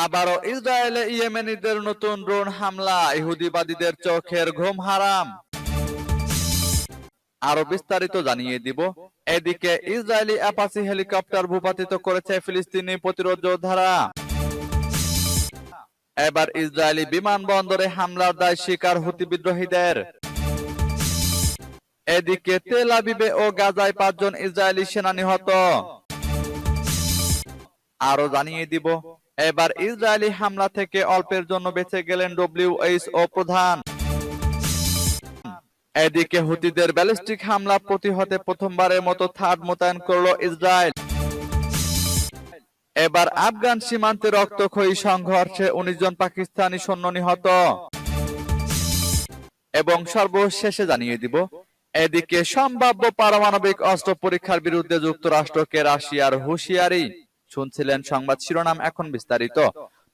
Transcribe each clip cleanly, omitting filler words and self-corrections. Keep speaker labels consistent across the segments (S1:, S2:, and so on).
S1: আবারও ইসরায়েলে ইয়েমেনিদের নতুন ড্রোন হামলা, ইহুদিবাদীদের চোখের ঘুম হারাম। আরো বিস্তারিত জানিয়ে দিব। এদিকে ইসরায়েলি অ্যাপাচি হেলিকপ্টার ভূপাতিত করেছে ফিলিস্তিনি প্রতিরোধ যোদ্ধারা। এবার ইসরায়েলি বিমানবন্দরে হামলার দায় স্বীকার হুতি বিদ্রোহীদের। এদিকে তেল আবিবে ও গাজায় 5 জন ইসরায়েলি সেনা নিহত। আরো জানিয়ে দিব, এবার ইসরায়েলি হামলা থেকে অল্পের জন্য বেঁচে গেলেন ডব্লিউএইচও প্রধান। এদিকে হুতিদের ব্যালিস্টিক হামলা প্রতিহতে প্রথমবারের মতো থার্ড মোতায়েন করল ইসরায়েল। এবার আফগান সীমান্তে রক্তক্ষয়ী সংঘর্ষে 19 জন পাকিস্তানি সৈন্য নিহত। এবং সর্বশেষে জানিয়ে দিব, এদিকে সম্ভাব্য পারমাণবিক অস্ত্র পরীক্ষার বিরুদ্ধে যুক্তরাষ্ট্রকে রাশিয়ার হুঁশিয়ারি। শুনছিলেন সংবাদ শিরোনাম, এখন বিস্তারিত।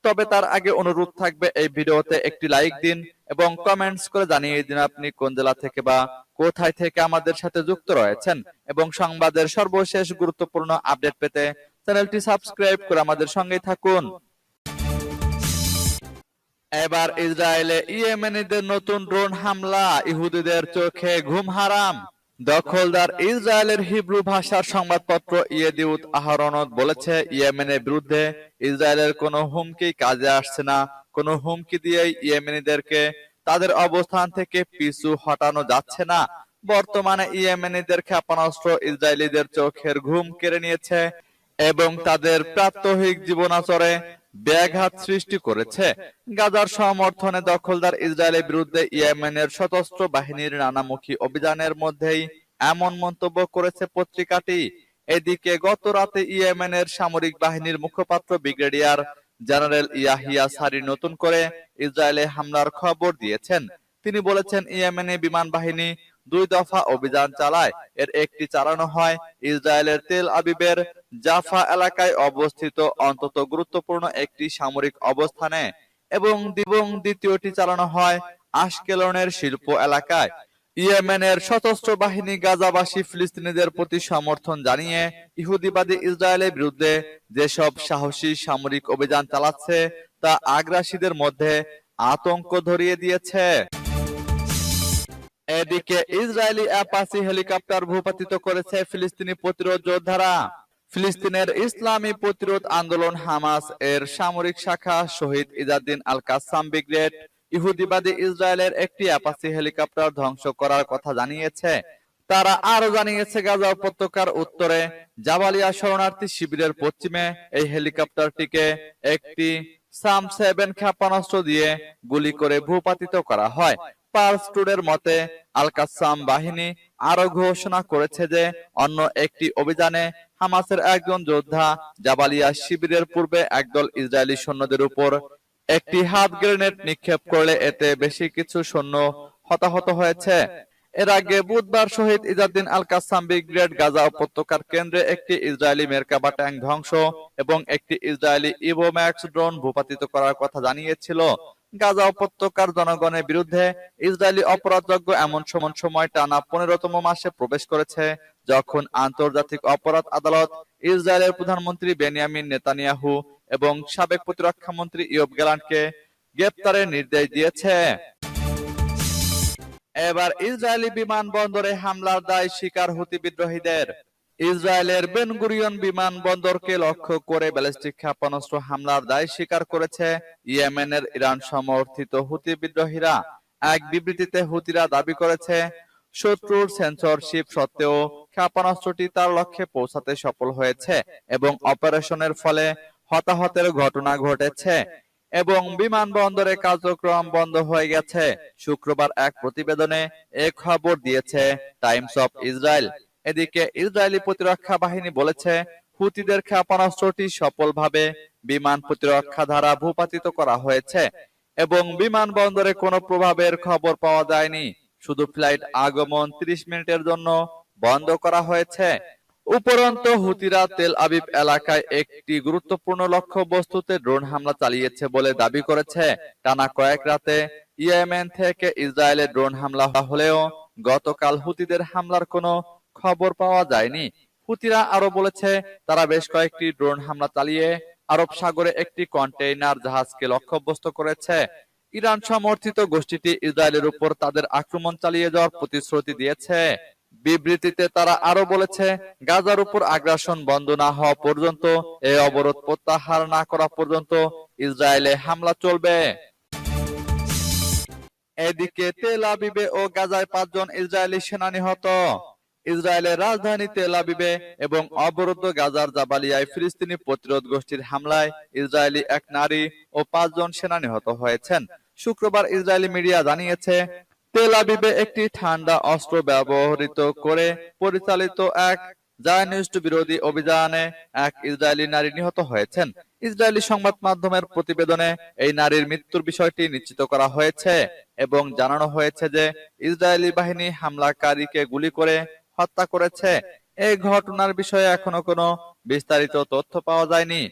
S1: তবে তার আগে অনুরোধ থাকবে এই ভিডিওতে একটি লাইক দিন এবং কমেন্টস করে জানিয়ে দিন আপনি কোন জেলা থেকে বা কোথায় থেকে আমাদের সাথে যুক্ত রয়েছেন, এবং সংবাদের সর্বশেষ গুরুত্বপূর্ণ আপডেট পেতে চ্যানেলটি সাবস্ক্রাইব করে আমাদের সঙ্গেই থাকুন। এবার ইসরায়েলে ইয়েমেনিদের নতুন ড্রোন হামলা, ইহুদিদের চোখে ঘুম হারাম। দখলদার ইসরায়েলের হিব্রু ভাষার সংবাদপত্র ইয়েদিউত আহরনত বলেছে, ইয়েমেনের বিরুদ্ধে ইসরায়েলের কোনো হুমকি কাজে আসছে না। কোনো হুমকি দিয়েই ইয়েমেনিদেরকে তাদের অবস্থান থেকে পিছু হটানো যাচ্ছে না। বর্তমানে ইয়েমেনিদের ক্ষেপণাস্ত্র ইসরায়েলিদের চোখের ঘুম কেড়ে নিয়েছে এবং তাদের প্রাত্যহিক জীবনাচরে ব্যাঘাত সৃষ্টি করেছে। গাজার সমর্থনে দখলদার ইসরায়েলের বিরুদ্ধে ইয়েমেনের সশস্ত্র বাহিনীর নানামুখী অভিযানের মধ্যেই এমন মন্তব্য করেছে পত্রিকাটি। এদিকে গত রাতে ইয়েমেনের সামরিক বাহিনীর মুখপাত্র ব্রিগেডিয়ার জেনারেল ইয়াহিয়া সারি নতুন করে ইসরায়েলে হামলার খবর দিয়েছেন। তিনি বলেছেন, ইয়েমেনি বিমান বাহিনী 2 দফা অভিযান চালায়। এর একটি চালানো হয় ইসরায়েলের তেল আবিবের জাফা এলাকায় অবস্থিত অত্যন্ত গুরুত্বপূর্ণ একটি সামরিক অবস্থানে, এবং দ্বিতীয়টি চালানো হয় আশকেলনের শিল্প এলাকায়। ইয়েমেনের সশস্ত্র বাহিনী গাজাবাসী ফিলিস্তিনিদের প্রতি সমর্থন জানিয়ে ইহুদিবাদী ইসরায়েলের বিরুদ্ধে যেসব সাহসী সামরিক অভিযান চালাচ্ছে তা আগ্রাসীদের মধ্যে আতঙ্ক ধরিয়ে দিয়েছে। এদিকে ইসরায়েলি অ্যাপাচি হেলিকপ্টার ভূপাতিত করেছে ফিলিস্তিনি প্রতিরোধ যোদ্ধারা। ফিলিস্তিনের ইসলামী প্রতিরোধ আন্দোলন হামাস এর সামরিক শাখা শহীদ ইজাদ্দিন আল কাসাম ব্রিগেড ইহুদিবাদী ইসরায়েলের একটি অ্যাপাচি হেলিকপ্টার ধ্বংস করার কথা জানিয়েছে। তারা আরো জানিয়েছে, গাজা উপত্যকার উত্তরে জাবালিয়া শরণার্থী শিবিরের পশ্চিমে এই হেলিকপ্টারটিকে একটি সাম-7 ক্ষেপণাস্ত্র দিয়ে গুলি করে ভূপাতিত করা হয়। পার্স টুডের মতে, আল কাসাম বাহিনী আরো ঘোষণা করেছে যে অন্য একটি অভিযানে হামাসের একজন যোদ্ধা জাবালিয়া শিবিরের পূর্বে একদল ইসরায়েলি সৈন্যদের উপর একটি হাত গ্রেনেড নিক্ষেপ করলে এতে বেশি কিছু সৈন্য হতাহত হয়েছে। এর আগে বুধবার শহীদ ইজাদ্দিন আল কাসাম ব্রিগেড গাজা উপত্যকার কেন্দ্রে একটি ইসরায়েলি মেরকাবা ট্যাঙ্ক ধ্বংস এবং একটি ইসরায়েলি ইভোম্যাক্স ড্রোন ভূপাতিত করার কথা জানিয়েছিল। গাজা উপত্যকার জনগণের বিরুদ্ধে ইসরায়েলি অপরাধযজ্ঞ এমন সময় টানা 15তম মাসে প্রবেশ করেছে, যখন আন্তর্জাতিক অপরাধ আদালত ইসরায়েলের প্রধানমন্ত্রী বেনিয়ামিন নেতানিয়াহু এবং সাবেক প্রতিরক্ষা মন্ত্রী ইয়োব গ্যালান্টকে গ্রেপ্তারের নির্দেশ দিয়েছে। এবার ইসরায়েলি বিমানবন্দরে হামলার দায় স্বীকার হুতি বিদ্রোহীদের। ইসরায়েলের বেন গুরিয়ন বিমানবন্দরকে লক্ষ্য করে ব্যালিস্টিক ক্ষেপণাস্ত্র হামলার দায় স্বীকার করেছে ইয়েমেনের ইরান সমর্থিত হুতি বিদ্রোহীরা। এক বিবৃতিতে হুতিরা দাবি করেছে, শত্রুর সেন্সরশিপ সত্ত্বেও ক্ষেপণাস্ত্রটি তার লক্ষ্যে পৌঁছাতে সফল হয়েছে এবং অপারেশনের ফলে হতাহতের ঘটনা ঘটেছে এবং বিমানবন্দরে কার্যক্রম বন্ধ হয়ে গেছে। শুক্রবার এক প্রতিবেদনে এ খবর দিয়েছে টাইমস অফ ইসরায়েল। এদিকে ইসরায়েলি প্রতিরক্ষা বাহিনী বলেছে, হুতিদের ক্ষেপণাস্ত্রটি সফলভাবে বিমান প্রতিরক্ষা দ্বারা ভূপাতিত করা হয়েছে এবং বিমানবন্দরে কোনো প্রভাবের খবর পাওয়া যায়নি। শুধু ফ্লাইট আগমন 30 মিনিটের জন্য বন্ধ করা হয়েছে। উপরন্তু হুতিরা তেল আবিব এলাকায় একটি গুরুত্বপূর্ণ লক্ষ্য বস্তুতে ড্রোন হামলা চালিয়েছে বলে দাবি করেছে। টানা কয়েক রাতে ইয়েমেন থেকে ইসরায়েলে ড্রোন হামলা হলেও গতকাল হুতিদের হামলার কোনো খবর পাওয়া যায়নি। হুতিরা আরো বলেছে, তারা বেশ কয়েকটি ড্রোন হামলা চালিয়ে আরব সাগরে একটি কন্টেইনার জাহাজকে লক্ষ্যবস্তু করেছে। ইরান সমর্থিত গোষ্ঠীটি ইসরায়েলের উপর তাদের আক্রমণ চালিয়ে যাওয়ার প্রতিশ্রুতি দিয়েছে। বিবৃতিতে তারা আরো বলেছে, গাজার উপর আগ্রাসন বন্ধ না হওয়া পর্যন্ত, এই অবরোধ প্রত্যাহার না করা পর্যন্ত ইসরায়েলে হামলা চলবে। এদিকে তেল আবিবে ও গাজায় 5 জন ইসরায়েলি সেনা নিহত। ইসরায়েলের রাজধানী তেল আবিবে এবং অবরুদ্ধ গাজার জাবালিয়ায় ফিলিস্তিনি প্রতিরোধ গোষ্ঠীর হামলায় ইসরায়েলি এক নারী ও 5 জন সেনা নিহত হয়েছেন। শুক্রবার ইসরায়েলি মিডিয়া জানিয়েছে, তেল আবিবে একটি ঠান্ডা অস্ত্র ব্যবহৃত করে পরিচালিত এক জায়নিস্ট বিরোধী অভিযানে এক ইসরায়েলি নারী নিহত হয়েছেন। ইসরায়েলি সংবাদ মাধ্যমের প্রতিবেদনে এই নারীর মৃত্যুর বিষয়টি নিশ্চিত করা হয়েছে এবং জানানো হয়েছে যে ইসরায়েলি বাহিনী হামলাকারীকে গুলি করে হত্যা করেছে। এই ঘটনার বিষয়ে এখনো কোনো বিস্তারিত তথ্য পাওয়া যায়নি।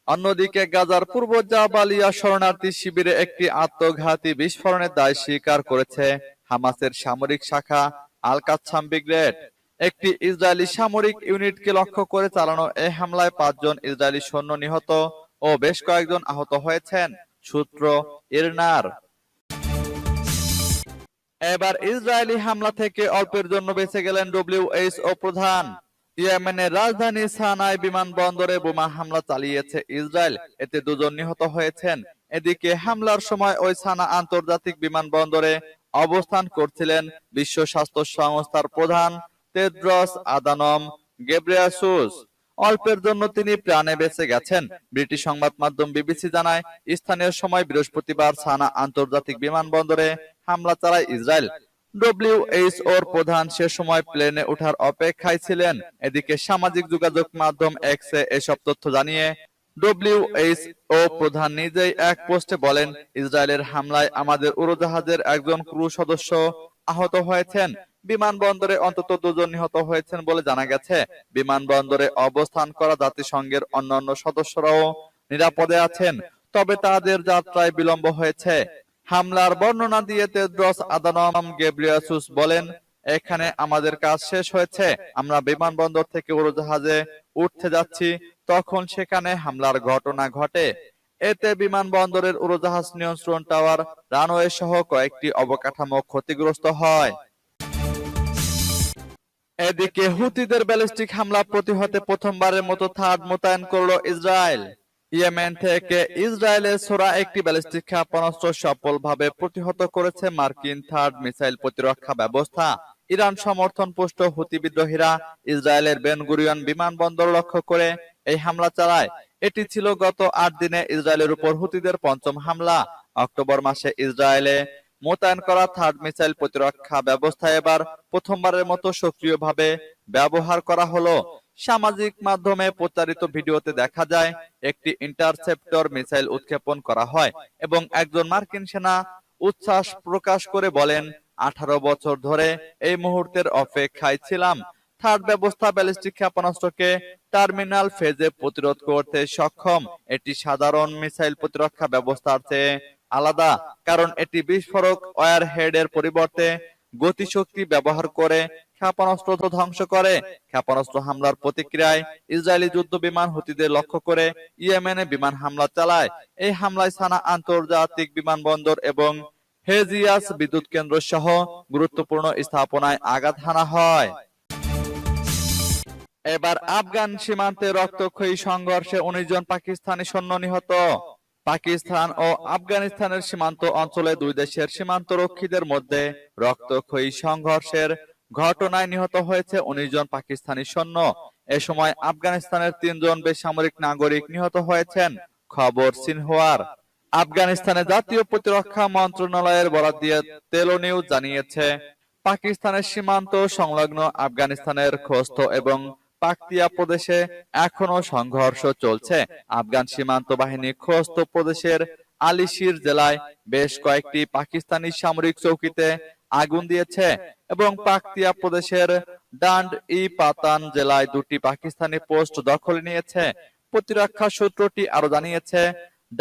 S1: অন্যদিকে গাজার পূর্ব জাবালিয়া শরণার্থী শিবিরে একটি আত্মঘাতী বিস্ফোরণের দায় স্বীকার করেছে হামাসের সামরিক শাখা আল কাসসাম ব্রিগেড। একটি ইসরায়েলি সামরিক ইউনিটকে লক্ষ্য করে চালানো এই হামলায় 5 জন ইসরায়েলি সৈন্য নিহত ও বেশ কয়েকজন আহত হয়েছেন, সূত্র ইরনার। এবার ইসরায়েলি হামলা থেকে অল্পের জন্য বেঁচে গেলেন ডব্লিউএইচও প্রধান। ইয়েমেনের রাজধানী সানায় বিমানবন্দরে বোমা হামলা চালিয়েছে ইসরায়েল, এতে 2 জন নিহত হয়েছেন। এদিকে হামলার সময় ওই সানা আন্তর্জাতিক বিমানবন্দরে অবস্থান করছিলেন বিশ্ব স্বাস্থ্য সংস্থার প্রধান তেদ্রস আদানম গেব্রেয়াসুস। অল্পের জন্য তিনি প্রাণে বেঁচে গেছেন। ব্রিটিশ সংবাদ মাধ্যম বিবিসি জানায়, স্থানীয় সময় বৃহস্পতিবার সানা আন্তর্জাতিক বিমানবন্দরে হামলা চালায় ইসরায়েল। ডব্লিউএইচওর প্রধান সে সময় প্লেনে ওঠার অপেক্ষায় ছিলেন। এদিকে সামাজিক যোগাযোগ মাধ্যম এক্সে এসব তথ্য জানিয়ে ডব্লিউএইচও প্রধান নিজেই এক পোস্টে বলেন, ইসরায়েলের হামলায় আমাদের উড়োজাহাজের একজন ক্রু সদস্য আহত হয়েছেন। বিমানবন্দরে অন্তত 2 জন নিহত হয়েছেন বলে জানা গেছে। বিমানবন্দরে অবস্থান করা জাতিসংঘের অন্যান্য সদস্যরাও নিরাপদে আছেন, তবে তাদের যাত্রায় বিলম্ব হয়েছে। হামলার বর্ণনা দিয়ে তেদ্রস আদানম গেব্রিয়াসুস বলেন, এখানে আমাদের কাজ শেষ হয়েছে। আমরা বিমানবন্দর থেকে উড়োজাহাজে উঠতে যাচ্ছি, তখন সেখানে হামলার ঘটনা ঘটে। এতে বিমানবন্দরের উড়োজাহাজ নিয়ন্ত্রণ টাওয়ার, রানওয়ে সহ কয়েকটি অবকাঠামো ক্ষতিগ্রস্ত হয়। এদিকে হুতিদের ব্যালিস্টিক হামলা প্রতিহতে প্রথমবারের মতো থার্ড মোতায়েন করল ইসরায়েল। ইয়েমেন থেকে ইসরায়েলের ছোড়া একটি ব্যালিস্টিক ক্ষেপণাস্ত্র সফলভাবে প্রতিহত করেছে মার্কিন থার্ড মিসাইল প্রতিরক্ষা ব্যবস্থা। ইরান সমর্থন পুষ্ট হুতি বিদ্রোহীরা ইসরায়েলের বেন গুরিয়ন বিমানবন্দর লক্ষ্য করে এই হামলা চালায়। এটি ছিল গত 8 দিনে ইসরায়েলের উপর হুতিদের 5ম হামলা। অক্টোবর মাসে ইসরায়েলে মোতায়েন করা থার্ড মিসাইল প্রতিরক্ষা ব্যবস্থা এবার প্রথমবারের মতো সক্রিয়ভাবে ব্যবহার করা হলো। সামাজিক মাধ্যমে প্রচারিত ভিডিওতে দেখা যায়, একটি ইন্টারসেপ্টর মিসাইল উৎক্ষেপণ করা হয় এবং একজন মার্কিন সেনা উচ্ছ্বাস প্রকাশ করে বলেন, 18 বছর ধরে এই মুহূর্তের অপেক্ষায় ছিলাম। থার্ড ব্যবস্থা ব্যালিস্টিক ক্ষেপণাস্ত্রকে টার্মিনাল ফেজে প্রতিরোধ করতে সক্ষম। এটি সাধারণ মিসাইল প্রতিরক্ষা ব্যবস্থার চেয়ে আলাদা, কারণ এটি বিস্ফোরক ওয়ারহেডের পরিবর্তে গতিশক্তি ব্যবহার করে ক্ষেপণাস্ত্র ধ্বংস করে। ক্ষেপণাস্ত্র হামলার প্রতিক্রিয়ায় ইসরায়েলি যুদ্ধ বিমান হুতিদের লক্ষ্য করে ইয়েমেনে বিমান হামলা চালায়। এই হামলায় সানা আন্তর্জাতিক বিমানবন্দর এবং হেজিয়াস বিদ্যুৎ কেন্দ্র সহ গুরুত্বপূর্ণ স্থাপনায় আঘাত হানা হয়। এবার আফগান সীমান্তে রক্তক্ষয়ী সংঘর্ষে 19 জন পাকিস্তানি সৈন্য নিহত। পাকিস্তান ও আফগানিস্তানের সীমান্ত অঞ্চলে 2 দেশের সীমান্তরক্ষীদের মধ্যে রক্তক্ষয়ী সংঘর্ষের ঘটনায় নিহত হয়েছে 19 জন পাকিস্তানি সৈন্য। এ সময় আফগানিস্তানের 3 জন বেসামরিক নাগরিক নিহত হয়েছেন, খবর সিনহুয়ার। আফগানিস্তানের জাতীয় প্রতিরক্ষা মন্ত্রণালয়ের বরাত দিয়ে তেলো নিউজ জানিয়েছে, পাকিস্তানের সীমান্ত সংলগ্ন আফগানিস্তানের খোস্ত এবং পাকতিয়া প্রদেশে এখনো সংঘর্ষ চলছে। আফগান সীমান্ত বাহিনী খোস্ত প্রদেশের আলিশির জেলায় বেশ কয়েকটি পাকিস্তানি সামরিক চৌকিতে আগুন দিয়েছে এবং পাকতিয়া প্রদেশের ডান্ড-ই-পাতান জেলায় 2টি পাকিস্তানি পোস্ট দখলে নিয়েছে। প্রতিরক্ষা সূত্রটি আরো জানিয়েছে,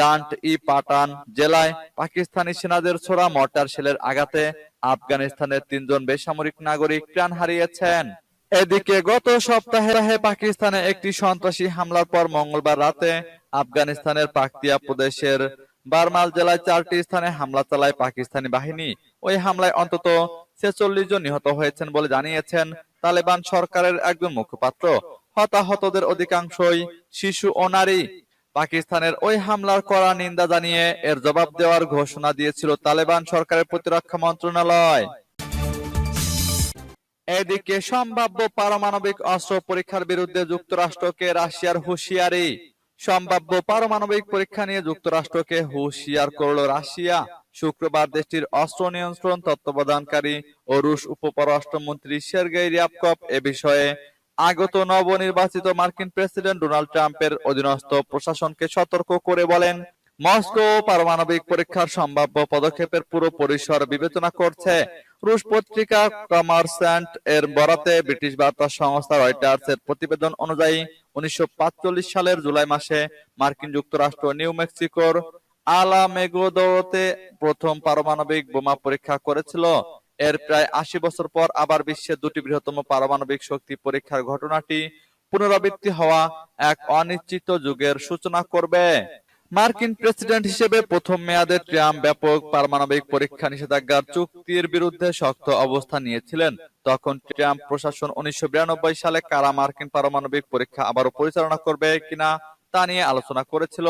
S1: ডান্ড-ই-পাটান জেলায় পাকিস্তানি সেনাদের ছোড়া মর্টার শেলের আঘাতে আফগানিস্তানের 3 জন বেসামরিক নাগরিক প্রাণ হারিয়েছেন। এদিকে গত সপ্তাহে পাকিস্তানে একটি সন্ত্রাসী হামলার পর মঙ্গলবার রাতে আফগানিস্তানের পাকতিয়া প্রদেশের বারমাল জেলায় 4টি স্থানে হামলা চালায় পাকিস্তানি বাহিনী। ওই হামলায় অন্তত 46 জন নিহত হয়েছেন বলে জানিয়েছেন তালেবান সরকারের একজন মুখপাত্র। হতাহতদের অধিকাংশই শিশু ও নারী। পাকিস্তানের ওই হামলার কড়া নিন্দা জানিয়ে এর জবাব দেওয়ার ঘোষণা দিয়েছিল তালেবান সরকারের প্রতিরক্ষা মন্ত্রণালয়। এদিকে সম্ভাব্য পারমাণবিক অস্ত্র পরীক্ষার বিরুদ্ধে যুক্তরাষ্ট্রকে রাশিয়ার হুঁশিয়ারি। সম্ভাব্য পারমাণবিক পরীক্ষা নিয়ে যুক্তরাষ্ট্রকে হুঁশিয়ার করল রাশিয়া। শুক্রবার দেশটির অস্ত্র নিয়ন্ত্রণ তত্ত্বাবধানকারী ও রুশ উপপররাষ্ট্রমন্ত্রী সের্গেই রিয়াবকভ এ বিষয়ে আগত নবনির্বাচিত মার্কিন প্রেসিডেন্ট ডোনাল্ড ট্রাম্পের অধীনস্থ প্রশাসনকে সতর্ক করে বলেন, মস্কো পারমাণবিক পরীক্ষার সম্ভাব্য পদক্ষেপের পুরো পরিসর বিবেচনা করছে। রুশ পত্রিকা কমার্স্যান্ট এর বরাতে ব্রিটিশ বার্তা সংস্থা রয়টার্স এর প্রতিবেদন অনুযায়ী 1945 সালের জুলাই মাসে মার্কিন যুক্তরাষ্ট্র নিউ মেক্সিকোর আলামেগোদোতে প্রথম পারমাণবিক বোমা পরীক্ষা করেছিল। এর প্রায় 80 বছর পর আবার বিশ্বের দুটি বৃহত্তম পারমাণবিক শক্তি পরীক্ষার ঘটনাটি পুনরাবৃত্তি হওয়া এক অনিশ্চিত যুগের সূচনা করবে। মার্কিন প্রেসিডেন্ট হিসেবে প্রথম মেয়াদে ট্রাম্প ব্যাপক পারমাণবিক পরীক্ষা নিষেধাজ্ঞার চুক্তির বিরুদ্ধে শক্ত অবস্থান নিয়েছিলেন। তখন ট্রাম্প প্রশাসন 1992 সালে কারা মার্কিন পারমাণবিক পরীক্ষা আবারও পরিচালনা করবে কিনা তা নিয়ে আলোচনা করেছিল।